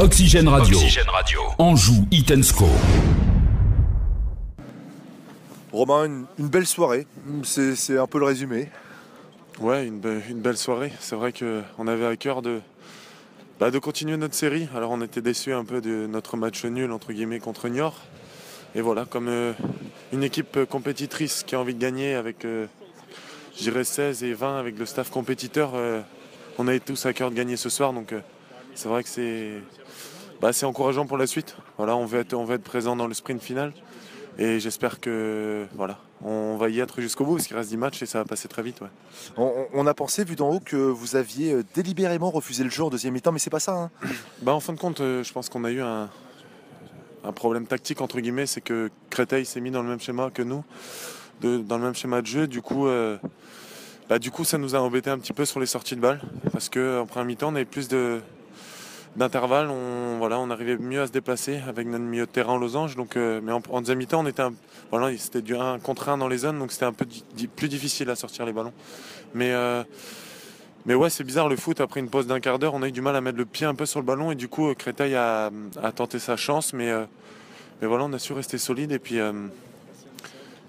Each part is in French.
Oxygène Radio. Anjou Hit & Score. Romain, une belle soirée, c'est un peu le résumé. Ouais, une belle soirée. C'est vrai qu'on avait à cœur de continuer notre série. Alors on était déçus un peu de notre match nul entre guillemets contre Niort. Et voilà, comme une équipe compétitrice qui a envie de gagner avec, je dirais 16 et 20 avec le staff compétiteur, on avait tous à cœur de gagner ce soir. Donc c'est vrai que c'est encourageant pour la suite. Voilà, on veut être présent dans le sprint final. Et j'espère que on va y être jusqu'au bout parce qu'il reste 10 matchs et ça va passer très vite. Ouais. On a pensé, vu d'en haut, que vous aviez délibérément refusé le jeu en deuxième mi-temps, mais c'est pas ça. Hein. En fin de compte, je pense qu'on a eu un problème tactique, entre guillemets, c'est que Créteil s'est mis dans le même schéma que nous, dans le même schéma de jeu. Du coup, ça nous a embêté un petit peu sur les sorties de balles parce qu'en première mi-temps, on avait plus d'intervalles, on arrivait mieux à se déplacer avec notre milieu de terrain en losange. Donc, mais en deuxième mi-temps, c'était du 1 contre 1 dans les zones, donc c'était un peu plus difficile à sortir les ballons. Mais ouais, c'est bizarre, le foot, après une pause d'un quart d'heure, on a eu du mal à mettre le pied un peu sur le ballon et du coup, Créteil a tenté sa chance, mais voilà, on a su rester solide et puis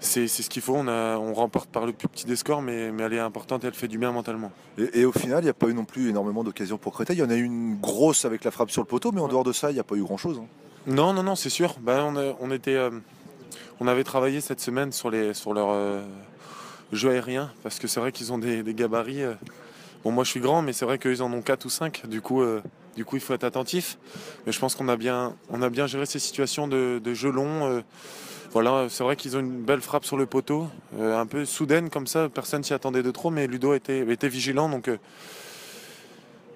c'est ce qu'il faut. On remporte par le plus petit des scores, mais elle est importante et elle fait du bien mentalement. Et au final, il n'y a pas eu non plus énormément d'occasions pour Créteil. Il y en a eu une grosse avec la frappe sur le poteau, mais en dehors de ça, il n'y a pas eu grand-chose. Hein. Non, c'est sûr. On avait travaillé cette semaine sur leur jeu aérien, parce que c'est vrai qu'ils ont des gabarits. Bon, moi je suis grand, mais c'est vrai qu'ils en ont 4 ou 5. Du coup, il faut être attentif. Mais je pense qu'on a bien géré ces situations de jeu long. Voilà, c'est vrai qu'ils ont une belle frappe sur le poteau, un peu soudaine comme ça, personne s'y attendait de trop, mais Ludo était vigilant, donc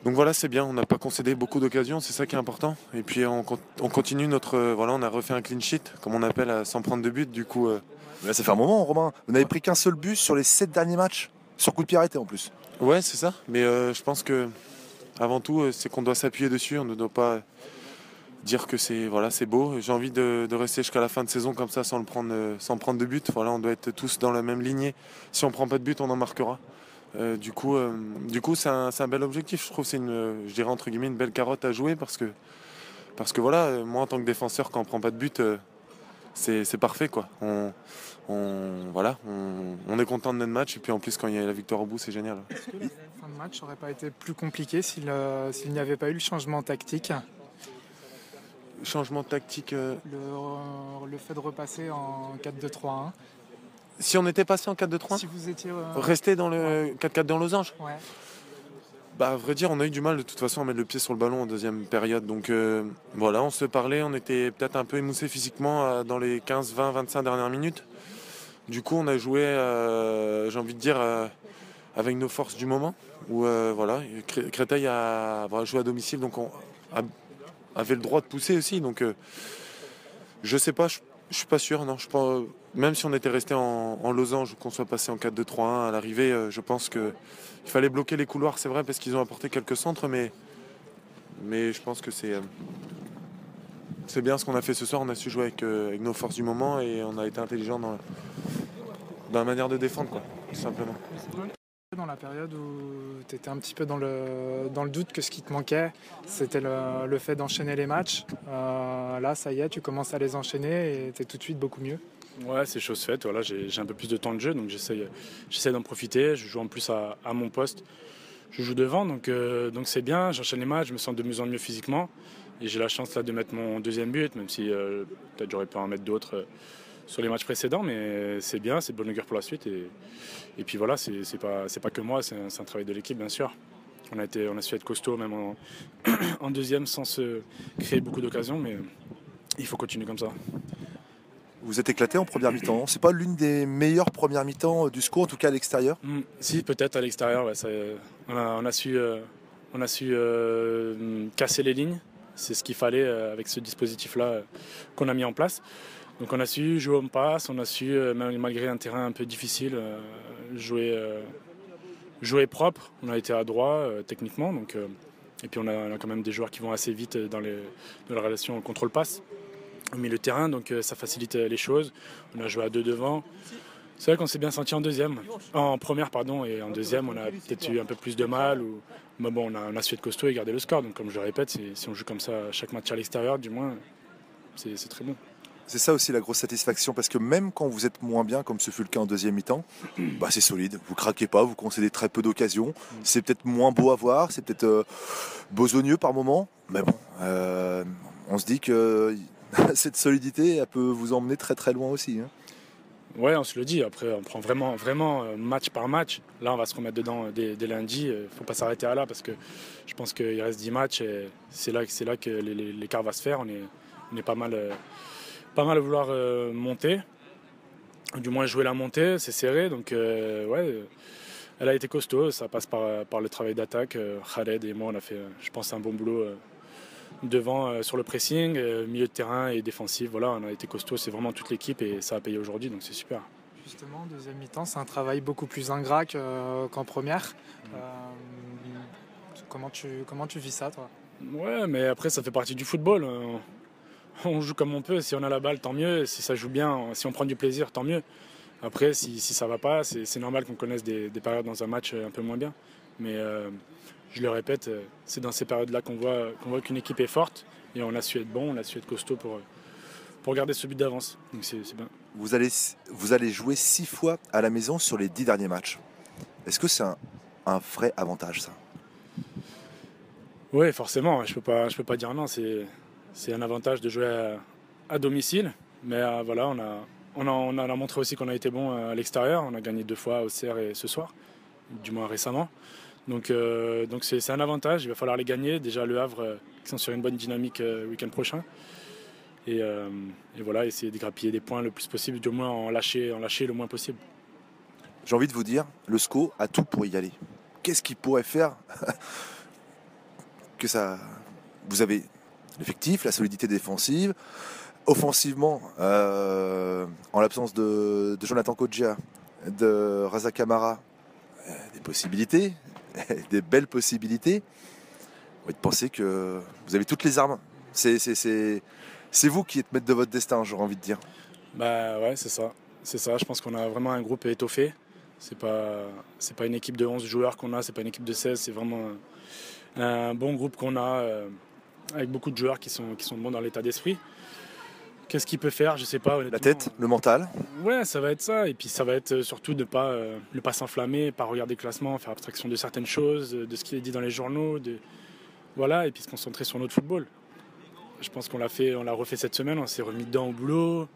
voilà, c'est bien, on n'a pas concédé beaucoup d'occasions, c'est ça qui est important. Et puis on continue on a refait un clean sheet, comme on appelle, sans prendre de but, du coup... Là, ça fait un moment, Romain, vous n'avez pris qu'un seul but sur les 7 derniers matchs, sur coup de pied arrêté en plus. Ouais, c'est ça, mais je pense que avant tout, c'est qu'on doit s'appuyer dessus, on ne doit pas dire que c'est beau. J'ai envie de rester jusqu'à la fin de saison comme ça sans prendre de but. Voilà, on doit être tous dans la même lignée. Si on prend pas de but, on en marquera. Du coup, c'est un bel objectif. Je trouve que c'est je dirais entre guillemets une belle carotte à jouer parce que voilà, moi en tant que défenseur, quand on prend pas de but, c'est parfait quoi. On est content de notre match et puis en plus quand il y a la victoire au bout, c'est génial. Est-ce que la fin de match n'aurait pas été plus compliquée s'il n'y avait pas eu le changement tactique? Changement tactique. Le fait de repasser en 4-2-3-1. Si on était passé en 4-2-3, si vous étiez resté dans le 4-4 dans Losange. Ouais. À vrai dire, on a eu du mal de toute façon à mettre le pied sur le ballon en deuxième période. Donc on se parlait, on était peut-être un peu émoussé physiquement dans les 15, 20, 25 dernières minutes. Du coup, on a joué, j'ai envie de dire, avec nos forces du moment. Où Créteil a joué à domicile, donc on avait le droit de pousser aussi. Donc je sais pas, je suis pas sûr. Non, même si on était resté en losange ou qu'on soit passé en 4-2-3-1 à l'arrivée, je pense qu'il fallait bloquer les couloirs, c'est vrai, parce qu'ils ont apporté quelques centres, mais je pense que c'est bien ce qu'on a fait ce soir. On a su jouer avec nos forces du moment et on a été intelligent dans la manière de défendre, quoi, tout simplement. Dans la période où tu étais un petit peu dans le doute que ce qui te manquait, c'était le fait d'enchaîner les matchs. Là, ça y est, tu commences à les enchaîner et tu es tout de suite beaucoup mieux. Ouais, c'est chose faite. Voilà, j'ai un peu plus de temps de jeu, donc j'essaie d'en profiter. Je joue en plus à mon poste. Je joue devant, donc c'est bien. J'enchaîne les matchs, je me sens de mieux en mieux physiquement. Et j'ai la chance là de mettre mon deuxième but, même si peut-être j'aurais pu en mettre d'autres sur les matchs précédents, mais c'est bien, c'est de bonne augure pour la suite. Et puis voilà, c'est pas que moi, c'est un travail de l'équipe, bien sûr. On a su être costaud même en deuxième sans se créer beaucoup d'occasions, mais il faut continuer comme ça. Vous êtes éclaté en première mi-temps. C'est pas l'une des meilleures premières mi-temps du score, en tout cas à l'extérieur. Si, peut-être à l'extérieur. Ouais, on a su casser les lignes. C'est ce qu'il fallait avec ce dispositif-là qu'on a mis en place. Donc on a su jouer en passe, on a su, malgré un terrain un peu difficile, jouer propre. On a été adroit techniquement. Donc, et puis on a quand même des joueurs qui vont assez vite dans la relation contrôle-passe au milieu de terrain, donc ça facilite les choses. On a joué à deux devant. C'est vrai qu'on s'est bien senti en première pardon, et en deuxième on a peut-être eu un peu plus de mal. Mais bon, on a su être costaud et garder le score. Donc comme je le répète, si on joue comme ça chaque match à l'extérieur, du moins, c'est très bon. C'est ça aussi la grosse satisfaction, parce que même quand vous êtes moins bien, comme ce fut le cas en deuxième mi-temps, bah c'est solide. Vous craquez pas, vous concédez très peu d'occasions. C'est peut-être moins beau à voir, c'est peut-être besogneux par moment, mais bon, on se dit que cette solidité, elle peut vous emmener très très loin aussi. Hein. Ouais, on se le dit. Après, on prend vraiment match par match. Là, on va se remettre dedans dès lundi. Il ne faut pas s'arrêter à là parce que je pense qu'il reste 10 matchs et c'est là que l'écart va se faire. On est pas mal à vouloir monter. Du moins jouer la montée, c'est serré. Donc, ouais, elle a été costaud. Ça passe par le travail d'attaque. Khaled et moi, on a fait, je pense, un bon boulot devant sur le pressing, milieu de terrain et défensif. Voilà, on a été costaud, c'est vraiment toute l'équipe et ça a payé aujourd'hui, donc c'est super. Justement, deuxième mi-temps, c'est un travail beaucoup plus ingrat qu'en première. Comment tu vis ça, toi? Ouais, mais après, ça fait partie du football. On joue comme on peut. Si on a la balle, tant mieux. Si ça joue bien, si on prend du plaisir, tant mieux. Après, si ça va pas, c'est normal qu'on connaisse des périodes dans un match un peu moins bien. Mais je le répète, c'est dans ces périodes-là qu'on voit qu'une équipe est forte et on a su être bon, on a su être costaud pour garder ce but d'avance. Donc c'est bien. Vous allez jouer 6 fois à la maison sur les 10 derniers matchs. Est-ce que c'est un vrai avantage, ça? Oui, forcément. Je peux pas dire non. C'est un avantage de jouer à domicile. Mais voilà, on a montré aussi qu'on a été bon à l'extérieur. On a gagné 2 fois au CR et ce soir, du moins récemment. Donc c'est un avantage, il va falloir les gagner. Déjà Le Havre, qui sont sur une bonne dynamique week-end prochain. Et voilà, essayer de grappiller des points le plus possible, du moins en lâcher le moins possible. J'ai envie de vous dire, le SCO a tout pour y aller. Qu'est-ce qu'il pourrait faire que ça... Vous avez l'effectif, la solidité défensive. Offensivement, en l'absence de Jonathan Kodjia, de Raza Kamara, des possibilités. Des belles possibilités. Vous pensez que vous avez toutes les armes. C'est vous qui êtes maître de votre destin, j'aurais envie de dire. Bah ouais, c'est ça. C'est ça. Je pense qu'on a vraiment un groupe étoffé. C'est pas une équipe de 11 joueurs qu'on a, c'est pas une équipe de 16, c'est vraiment un bon groupe qu'on a avec beaucoup de joueurs qui sont bons dans l'état d'esprit. Qu'est-ce qu'il peut faire? Je sais pas. La tête, le mental. Ouais, ça va être ça. Et puis ça va être surtout de ne pas s'enflammer, pas regarder le classement, faire abstraction de certaines choses, de ce qui est dit dans les journaux. Voilà, et puis se concentrer sur notre football. Je pense qu'on l'a refait cette semaine, on s'est remis dedans au boulot.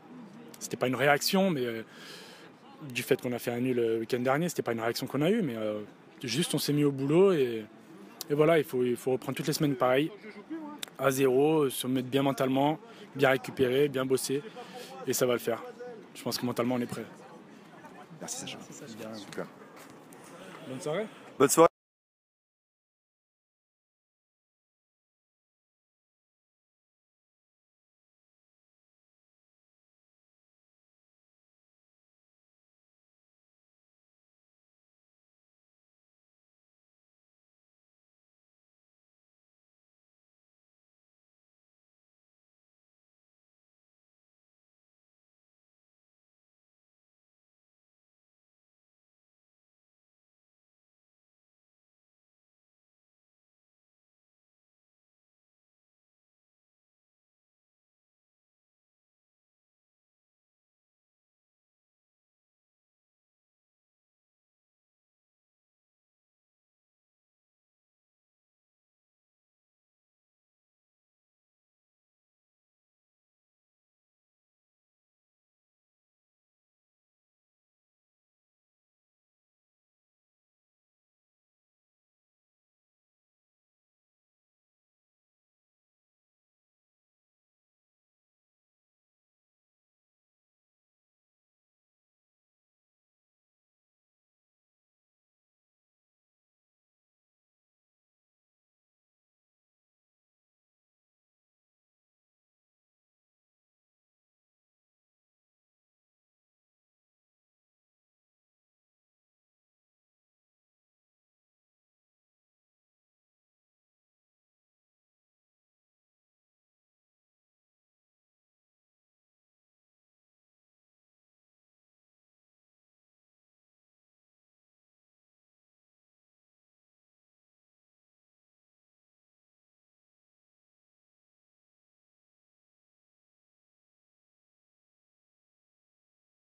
C'était pas une réaction, mais du fait qu'on a fait un nul le week-end dernier, c'était pas une réaction qu'on a eue, mais juste on s'est mis au boulot et voilà, il faut reprendre toutes les semaines pareil, à zéro, se mettre bien mentalement, bien récupérer, bien bosser, et ça va le faire. Je pense que mentalement on est prêt. Merci Sacha. Super. Bonne soirée. Bonne soirée.